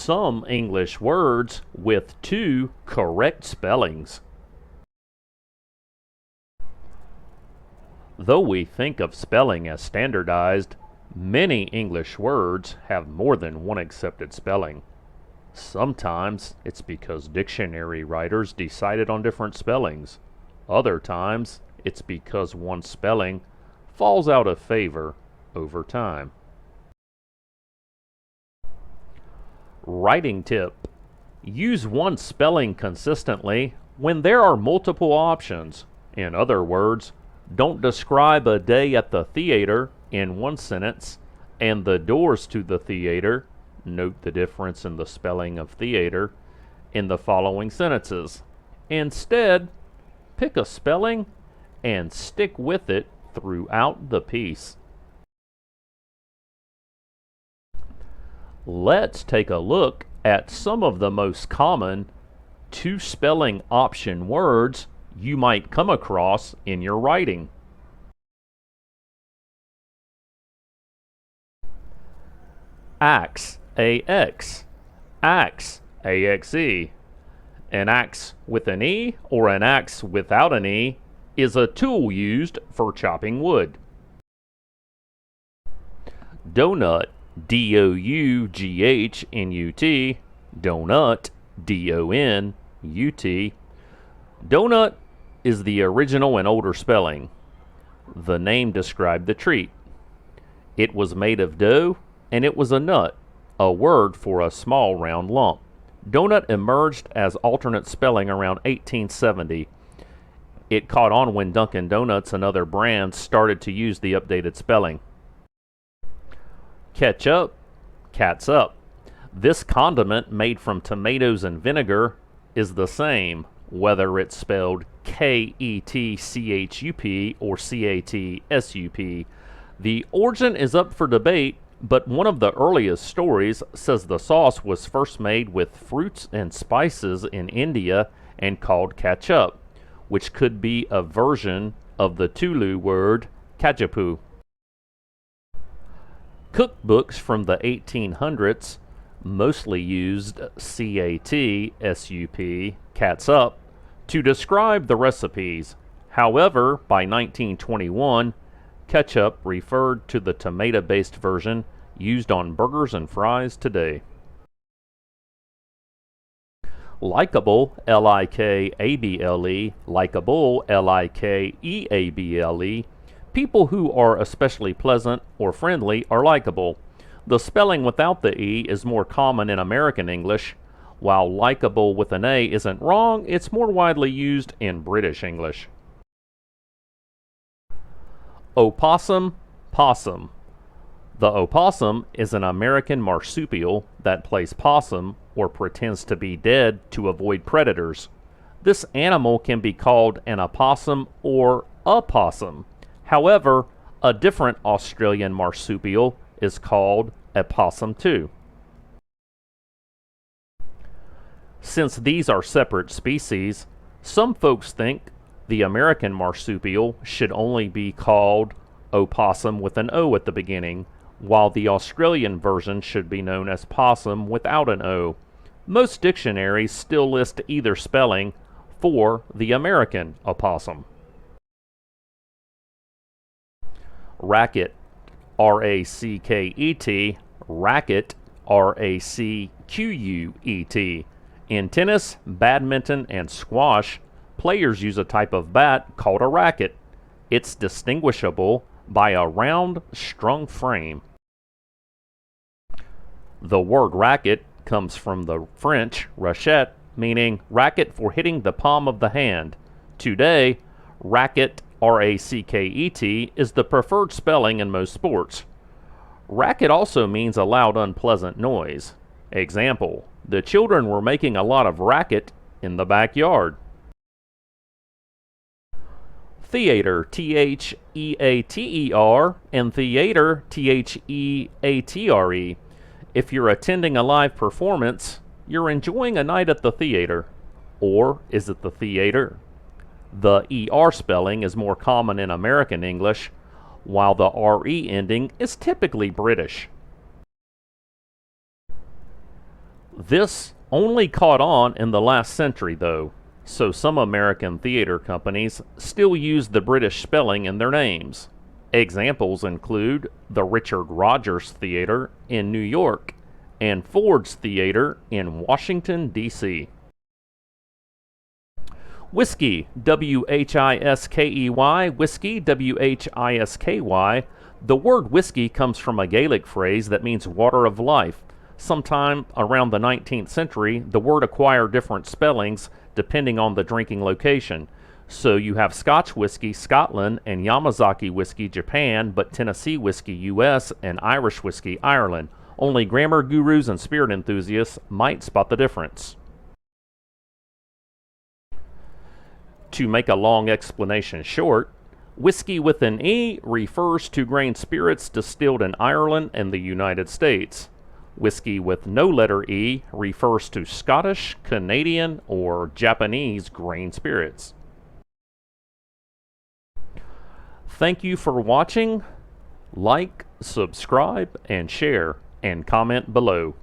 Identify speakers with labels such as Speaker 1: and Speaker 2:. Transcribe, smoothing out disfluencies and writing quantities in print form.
Speaker 1: some English words with 2 correct spellings. Though we think of spelling as standardized, many English words have more than one accepted spelling. Sometimes it's because dictionary writers decided on different spellings. Other times it's because one spelling falls out of favor over time. Writing tip: use one spelling consistently when there are multiple options. In other words, don't describe a day at the theater in one sentence and the doors to the theater, note the difference in the spelling of theater, in the following sentences. Instead, pick a spelling and stick with it throughout the piece. Let's take a look at some of the most common 2 spelling option words you might come across in your writing. Axe, A-X, axe, A-X-E. An axe with an E or an axe without an E is a tool used for chopping wood. Doughnut, D-O-U-G-H-N-U-T, doughnut, D-O-N-U-T. Doughnut is the original and older spelling. The name described the treat. It was made of dough, and it was a nut, a word for a small round lump. Doughnut emerged as alternate spelling around 1870. It caught on when Dunkin' Donuts and other brands started to use the updated spelling. Ketchup, CATSUP. This condiment made from tomatoes and vinegar is the same, whether it's spelled K-E-T-C-H-U-P or C-A-T-S-U-P. The origin is up for debate, but one of the earliest stories says the sauce was first made with fruits and spices in India and called ketchup, which could be a version of the Tulu word ketchup. Cookbooks from the 1800s mostly used C-A-T-S-U-P, catsup, to describe the recipes. However, by 1921, ketchup referred to the tomato-based version used on burgers and fries today. Likeable, L-I-K-A-B-L-E, likeable, L-I-K-E-A-B-L-E. People who are especially pleasant or friendly are likable. The spelling without the E is more common in American English. While likable with an A isn't wrong, it's more widely used in British English. Opossum, possum. The opossum is an American marsupial that plays possum or pretends to be dead to avoid predators. This animal can be called an opossum or a possum. However, a different Australian marsupial is called a possum too. Since these are separate species, some folks think the American marsupial should only be called opossum with an O at the beginning, while the Australian version should be known as possum without an O. Most dictionaries still list either spelling for the American opossum. Racket, R-A-C-K-E-T, racket, R-A-C-Q-U-E-T. In tennis, badminton, and squash, players use a type of bat called a racket. It's distinguishable by a round, strung frame. The word racket comes from the French racquet, meaning racket for hitting the palm of the hand. Today, racket, R-A-C-K-E-T, is the preferred spelling in most sports. Racket also means a loud, unpleasant noise. Example, the children were making a lot of racket in the backyard. Theater, T-H-E-A-T-E-R, and theater, T-H-E-A-T-R-E. If you're attending a live performance, you're enjoying a night at the theater. Or is it the theater? The ER spelling is more common in American English, while the RE ending is typically British. This only caught on in the last century, though, so some American theater companies still use the British spelling in their names. Examples include the Richard Rogers Theater in New York and Ford's Theater in Washington, D.C. Whiskey, W-H-I-S-K-E-Y, whiskey, W-H-I-S-K-Y. The word whiskey comes from a Gaelic phrase that means water of life. Sometime around the 19th century, the word acquired different spellings depending on the drinking location. So you have Scotch whiskey, Scotland, and Yamazaki whiskey, Japan, but Tennessee whiskey, U.S., and Irish whiskey, Ireland. Only grammar gurus and spirit enthusiasts might spot the difference. To make a long explanation short, whiskey with an E refers to grain spirits distilled in Ireland and the United States. Whiskey with no letter E refers to Scottish, Canadian, or Japanese grain spirits. Thank you for watching. Like, subscribe, and share, and comment below.